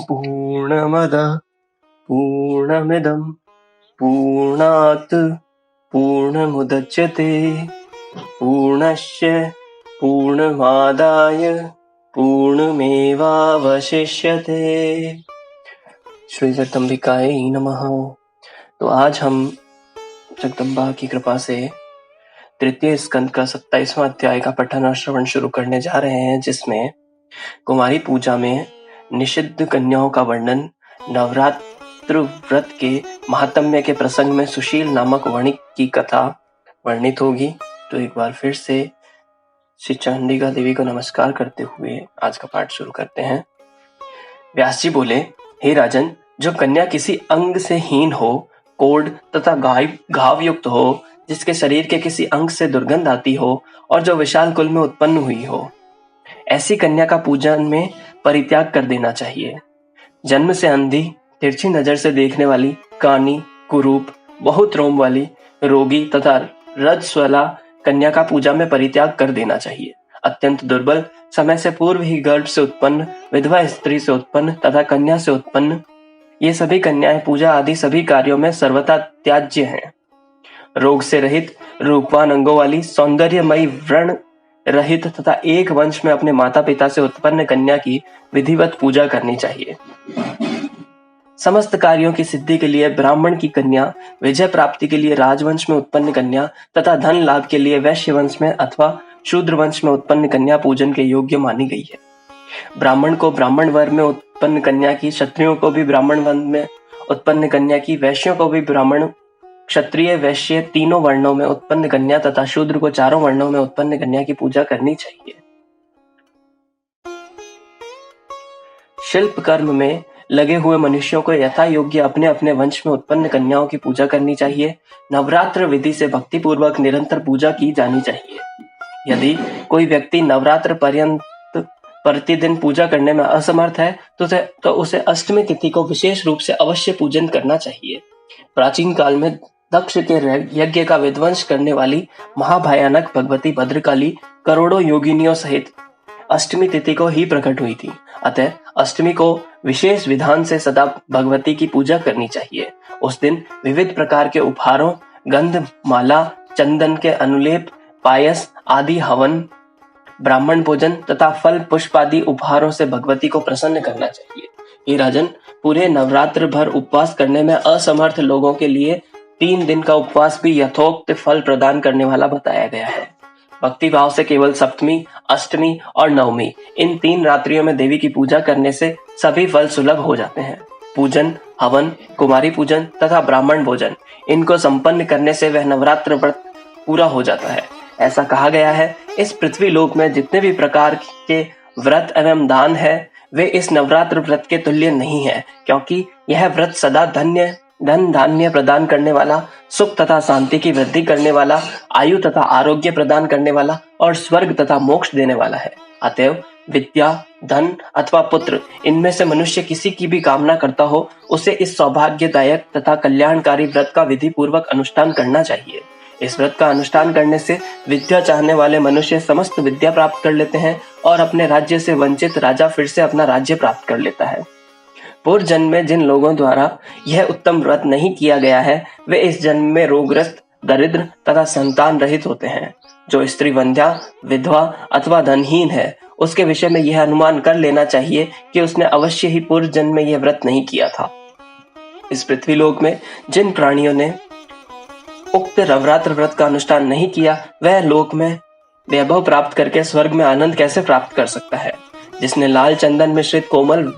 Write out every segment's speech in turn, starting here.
पूर्णमदः पूर्णमिदं पूर्णात् पूर्णमुदच्यते पूर्णस्य पूर्णमादाय पूर्णमेवावशिष्यते। श्री जगदम्बिकायै नमः। तो आज हम जगदम्बा की कृपा से तृतीय स्कंद का 27वां अध्याय का पठन और श्रवण शुरू करने जा रहे हैं, जिसमें कुमारी पूजा में निषिद्ध कन्याओं का वर्णन, नवरात्र व्रत के महात्म्य के प्रसंग में सुशील नामक वणिक की कथा वर्णित होगी। तो एक बार फिर से श्री चंडिका देवी को नमस्कार करते हुए आज का पाठ शुरू करते हैं। व्यास जी बोले, हे राजन, जो कन्या किसी अंग से हीन हो, कोढ़ तथा घाव युक्त हो, जिसके शरीर के किसी अंग से दुर्गंध आती हो और जो विशाल कुल में उत्पन्न हुई हो, ऐसी कन्या का पूजन में परित्याग कर देना चाहिए। जन्म से अंधी, तिरछी नजर से देखने वाली, कानी, कुरूप, बहुत रोम वाली, रोगी तथा रजस्वला कन्या का पूजा में परित्याग कर देना चाहिए। अत्यंत दुर्बल, समय से पूर्व ही गर्भ से उत्पन्न, विधवा स्त्री से उत्पन्न तथा कन्या से उत्पन्न, ये सभी कन्याएं पूजा आदि सभी कार्यों में सर्वथा त्याज्य हैं। रोग से रहित, रूपवान अंगों वाली, सौंदर्यमयी, व्रण रहित तथा एक वंश में अपने माता पिता से उत्पन्न कन्या की विधिवत पूजा करनी चाहिए। समस्त कार्यों की सिद्धि के लिए ब्राह्मण की कन्या, विजय प्राप्ति के लिए राजवंश में उत्पन्न कन्या तथा धन लाभ के लिए वैश्य वंश में अथवा शूद्र वंश में उत्पन्न कन्या पूजन के योग्य मानी गई है। ब्राह्मण को ब्राह्मण वर्ग में उत्पन्न कन्या की, क्षत्रियों को भी ब्राह्मण वर्ग में उत्पन्न कन्या की, वैश्यों को भी ब्राह्मण, क्षत्रिय, वैश्य तीनों वर्णों में उत्पन्न कन्या तथा शूद्र को चारों वर्णों में उत्पन्न कन्या की पूजा करनी चाहिए। शिल्प कर्म में लगे हुए मनुष्यों को यथा योग्य अपने अपने वंश में उत्पन्न कन्याओं की पूजा करनी चाहिए। नवरात्र विधि से भक्ति पूर्वक निरंतर पूजा की जानी चाहिए। यदि कोई व्यक्ति नवरात्र पर्यंत प्रतिदिन पूजा करने में असमर्थ है तो उसे अष्टमी तिथि को विशेष रूप से अवश्य पूजन करना चाहिए। प्राचीन काल में दक्ष के यज्ञ का विध्वंस करने वाली महाभयानक भगवती भद्रकाली करोड़ों योगिनियों सहित अष्टमी तिथि को ही प्रकट हुई थी। अतः अष्टमी को विशेष विधान से सदा भगवती की पूजा करनी चाहिए। उस दिन विविध प्रकार के उपहारों, गंध, माला, चंदन के अनुलेप, पायस आदि हवन, ब्राह्मण भोजन तथा फल पुष्प आदि उपहारों से भगवती को प्रसन्न करना चाहिए। हे राजन, पूरे नवरात्र भर उपवास करने में असमर्थ लोगों के लिए 3 दिन का उपवास भी यथोक्त फल प्रदान करने वाला बताया गया है। भक्ति भाव से केवल सप्तमी, अष्टमी और नवमी, इन 3 रात्रियों में देवी की पूजा करने से सभी फल सुलभ हो जाते हैं। पूजन, हवन, कुमारी पूजन तथा ब्राह्मण भोजन, इनको संपन्न करने से वह नवरात्र व्रत पूरा हो जाता है। ऐसा कहा गया है, इस पृथ्वी लोक में जितने भी प्रकार के व्रत एवं दान है, वे इस नवरात्र व्रत के तुल्य नहीं है, क्योंकि यह व्रत सदा धन धान्य प्रदान करने वाला, सुख तथा शांति की वृद्धि करने वाला, आयु तथा आरोग्य प्रदान करने वाला और स्वर्ग तथा मोक्ष देने वाला है। अतएव विद्या, धन अथवा पुत्र, इनमें से मनुष्य किसी की भी कामना करता हो, उसे इस सौभाग्यदायक तथा कल्याणकारी व्रत का विधि पूर्वक अनुष्ठान करना चाहिए। इस व्रत का अनुष्ठान करने से विद्या चाहने वाले मनुष्य समस्त विद्या प्राप्त कर लेते हैं और अपने राज्य से वंचित राजा फिर से अपना राज्य प्राप्त कर लेता है। पूर्व जन्म में जिन लोगों द्वारा यह उत्तम व्रत नहीं किया गया है, वे इस जन्म में रोगग्रस्त, दरिद्र तथा संतान रहित होते हैं। जो स्त्री वंध्या, विधवा अथवा धनहीन है, उसके विषय में यह अनुमान कर लेना चाहिए कि उसने अवश्य ही पूर्व जन्म में यह व्रत नहीं किया था। इस पृथ्वी लोक में जिन प्राणियों ने उक्त नवरात्र व्रत का अनुष्ठान नहीं किया, वह लोक में वैभव प्राप्त करके स्वर्ग में आनंद कैसे प्राप्त कर सकता है। जिसने लाल चंदन मिश्रित कोमल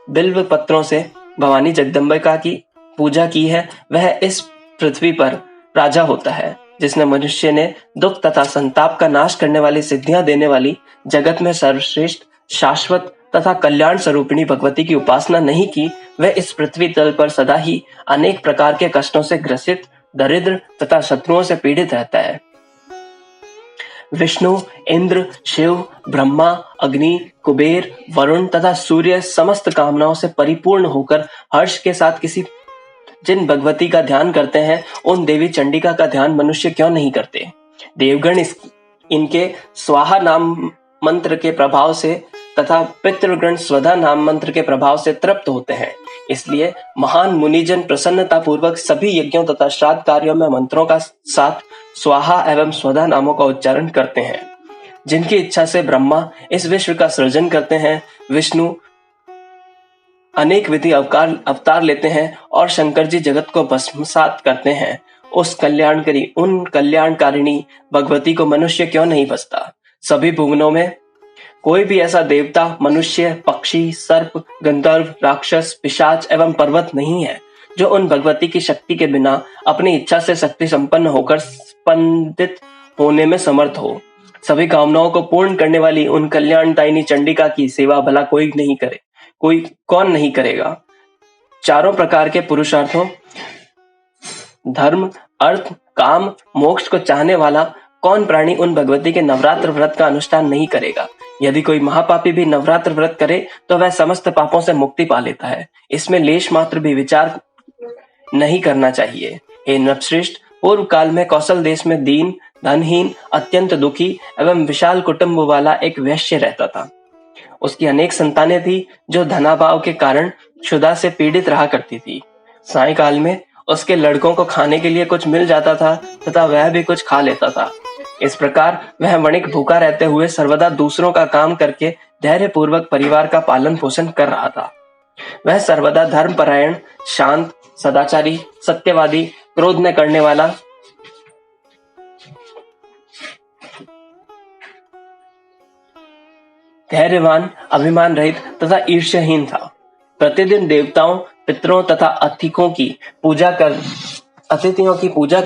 बिल्व पत्रों से भवानी जगदम्बिका की पूजा की है, वह इस पृथ्वी पर राजा होता है। जिसने मनुष्य ने दुख तथा संताप का नाश करने वाली, सिद्धियां देने वाली, जगत में सर्वश्रेष्ठ, शाश्वत तथा कल्याण स्वरूपिणी भगवती की उपासना नहीं की, वह इस पृथ्वी तल पर सदा ही अनेक प्रकार के कष्टों से ग्रसित, दरिद्र तथा शत्रुओं से पीड़ित रहता है। विष्णु, इंद्र, शिव, ब्रह्मा, अग्नि, कुबेर, वरुण तथा सूर्य समस्त कामनाओं से परिपूर्ण होकर हर्ष के साथ जिन भगवती का ध्यान करते हैं, उन देवी चंडिका का ध्यान मनुष्य क्यों नहीं करते। देवगण इनके स्वाहा नाम मंत्र के प्रभाव से तथा पितृगण स्वधा नाम मंत्र के प्रभाव से तृप्त होते हैं। इसलिए महान मुनिजन प्रसन्नता पूर्वक सभी यज्ञों तथा श्राद्ध कार्यों में मंत्रों का साथ स्वाहा एवं स्वधा नामों का उच्चारण करते हैं। जिनकी इच्छा से ब्रह्मा इस विश्व का सृजन करते हैं, विष्णु अनेक विधि अवतार लेते हैं और शंकर जी जगत को भस्मसात करते हैं, उन कल्याणकारिणी भगवती को मनुष्य क्यों नहीं बसता। सभी भुवनों में कोई भी ऐसा देवता, मनुष्य, पक्षी, सर्प, गंधर्व, राक्षस, पिशाच एवं पर्वत नहीं है जो उन भगवती की शक्ति के बिना अपनी इच्छा से शक्ति संपन्न होकर स्पंदित होने में समर्थ हो। सभी कामनाओं को पूर्ण करने वाली उन कल्याणदायिनी चंडिका की सेवा भला कौन नहीं करेगा। चारों प्रकार के पुरुषार्थों धर्म, अर्थ, काम, मोक्ष को चाहने वाला कौन प्राणी उन भगवती के नवरात्र व्रत का अनुष्ठान नहीं करेगा। यदि कोई महापापी भी नवरात्र व्रत करे तो वह समस्त पापों से मुक्ति पा लेता है। इसमें लेश मात्र भी विचार नहीं करना चाहिए। हे नृपश्रेष्ठ, पूर्व काल में कौशल देश में दीन, धनहीन, अत्यंत दुखी एवं विशाल कुटुंब वाला एक वैश्य रहता था। उसकी अनेक संतानें थी जो धनाभाव के कारण क्षुधा से पीड़ित रहा करती थी। सायंकाल में उसके लड़कों को खाने के लिए कुछ मिल जाता था तथा वह भी कुछ खा लेता था। इस प्रकार वह वणिक भूखा रहते हुए सर्वदा दूसरों का काम करके धैर्य पूर्वक परिवार का पालन पोषण कर रहा था। वह सर्वदा धर्मपरायण, शांत, सदाचारी, सत्यवादी, क्रोध न करने वाला, धैर्यवान, अभिमान रहित तथा ईर्ष्याहीन था। प्रतिदिन देवताओं, पितरों तथा अतिथियों की पूजा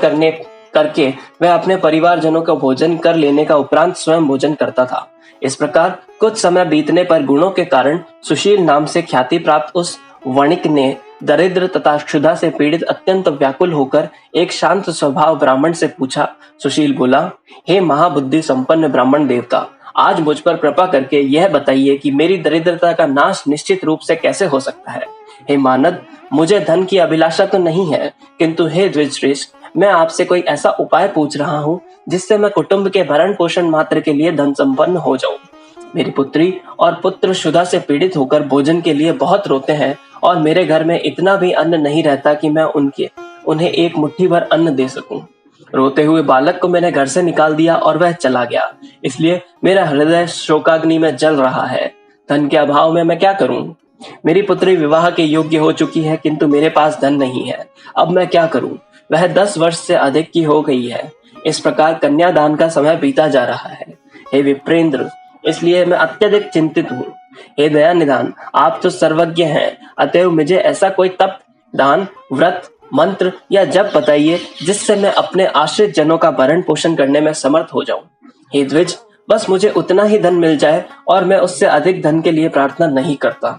करके वह अपने परिवारजनों को भोजन कर लेने का उपरांत स्वयं भोजन करता था। इस प्रकार कुछ समय बीतने पर गुणों के कारण सुशील नाम से ख्याति प्राप्त उस वणिक ने दरिद्र तथा क्षुधा से पीड़ित अत्यंत व्याकुल होकर एक शांत स्वभाव ब्राह्मण से पूछा। सुशील बोला, हे महाबुद्धि संपन्न ब्राह्मण देवता, आज मुझ पर कृपा करके यह बताइए कि मेरी दरिद्रता का नाश निश्चित रूप से कैसे हो सकता है। हे मानद, मुझे धन की अभिलाषा तो नहीं है, किंतु हे द्विजश्रेष्ठ, मैं आपसे कोई ऐसा उपाय पूछ रहा हूँ जिससे मैं कुटुंब के भरण पोषण मात्र के लिए धन संपन्न हो जाऊं। मेरी पुत्री और पुत्र क्षुधा से पीड़ित होकर भोजन के लिए बहुत रोते हैं और मेरे घर में इतना भी अन्न नहीं रहता कि मैं उन्हें एक मुट्ठी भर अन्न दे सकूं। रोते हुए बालक को मैंने घर से निकाल दिया और वह चला गया, इसलिए मेरा हृदय शोकाग्नि में जल रहा है। धन के अभाव में मैं क्या करूं? मेरी पुत्री विवाह के योग्य हो चुकी है, किंतु मेरे पास धन नहीं है। अब मैं क्या करूं? वह 10 वर्ष से अधिक की हो गई है। इस प्रकार कन्यादान का समय बीता जा रहा है। हे विप्रेंद्र, इसलिए मैं अत्यधिक चिंतित हूँ। हे दया निधान, आप तो सर्वज्ञ हैं, अतएव मुझे ऐसा कोई तप, दान, व्रत, मंत्र या जप बताइए जिससे मैं अपने आश्रित जनों का भरण पोषण करने में समर्थ हो जाऊं। हे द्विज, बस मुझे उतना ही धन मिल जाए और मैं उससे अधिक धन के लिए प्रार्थना नहीं करता।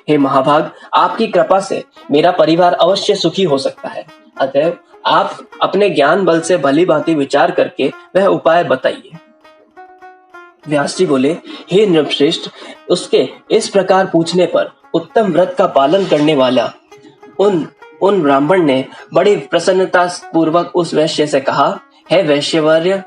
हे महाभाग, आपकी कृपा से मेरा परिवार अवश्य सुखी हो सकता है, अतएव आप अपने ज्ञान बल से भली भांति विचार करके वह उपाय बताइए। व्यास जी बोले, हे नृपश्रेष्ठ, उसके इस प्रकार पूछने पर उत्तम व्रत का पालन करने वाला उन ब्राह्मण ने बड़ी प्रसन्नता पूर्वक उस वैश्य से कहा, हे वैश्यवर्य,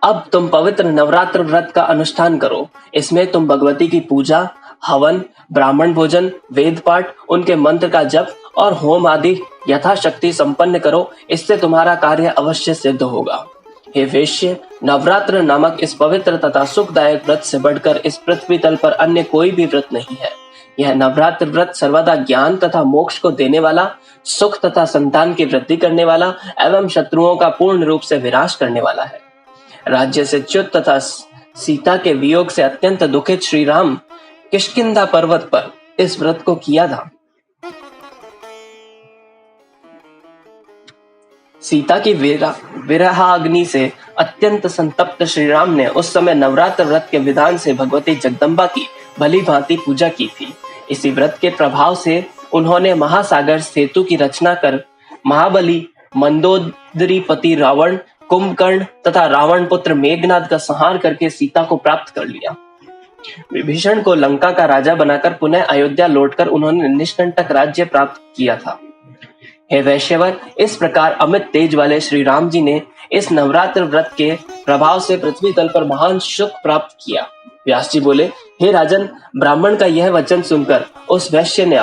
अब तुम पवित्र नवरात्र व्रत का अनुष्ठान करो। इसमें तुम भगवती की पूजा, हवन, ब्राह्मण भोजन, वेद पाठ, उनके मंत्र का जप और होम आदि यथाशक्ति संपन्न करो। इससे तुम्हारा कार्य अवश्य सिद्ध होगा। हे वैश्य, नवरात्र नामक इस पवित्र तथा सुखदायक व्रत से बढ़कर इस पृथ्वी तल पर अन्य कोई भी व्रत नहीं है। यह नवरात्र व्रत सर्वदा ज्ञान तथा मोक्ष को देने वाला, सुख तथा संतान की वृद्धि करने वाला एवं शत्रुओं का पूर्ण रूप से विनाश करने वाला है। राज्य से च्युत तथा सीता के वियोग से अत्यंत दुखित श्री राम किष्किंधा पर्वत पर इस व्रत को किया था। सीता की विरहाग्नि से अत्यंत संतप्त श्री राम ने उस समय नवरात्र व्रत के विधान से भगवती जगदम्बा की भली भांति पूजा की थी। इसी व्रत के प्रभाव से उन्होंने महासागर सेतु की रचना कर महाबली मंदोदरीपति रावण, कुंभकर्ण तथा रावण पुत्र मेघनाद का संहार करके सीता को प्राप्त कर लिया। विभीषण को लंका का राजा बनाकर पुनः अयोध्या लौटकर उन्होंने निष्कंटक राज्य प्राप्त किया था। हे वैश्यवर, इस प्रकार अमित तेज वाले श्री राम जी ने इस नवरात्र व्रत के प्रभाव से पृथ्वी तल पर महान सुख प्राप्त किया। व्यास जी बोले, हे राजन, ब्राह्मण का यह वचन सुनकर उस वैश्य ने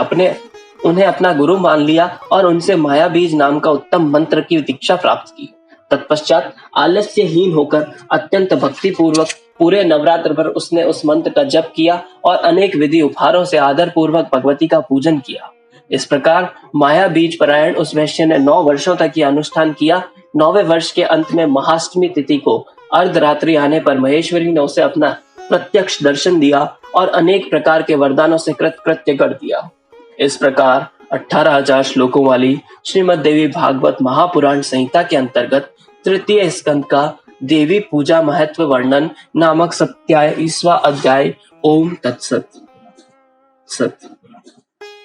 उन्हें अपना गुरु मान लिया और उनसे माया बीज नाम का उत्तम मंत्र की दीक्षा प्राप्त की। तत्पश्चात आलस्यहीन होकर अत्यंत भक्ति पूर्वक पूरे नवरात्र भर उसने उस मंत्र का जप किया और अनेक विधि उपहारों से आदर पूर्वक भगवती का पूजन किया। इस प्रकार माया बीज परायण उस वैश्य ने 9 वर्षों तक यह अनुष्ठान किया। 9वें वर्ष के अंत में महाअष्टमी तिथि को अर्धरात्रि आने पर महेश्वरी ने उसे अपना प्रत्यक्ष दर्शन दिया और अनेक प्रकार के वरदानों से कृतकृत्य कर दिया। इस प्रकार 18,000 श्लोकों वाली श्रीमद् देवी भागवत महापुराण संहिता के अंतर्गत तृतीय स्कंद का देवी पूजा महत्व वर्णन नामक 27वां अध्याय। ओम तत्सत।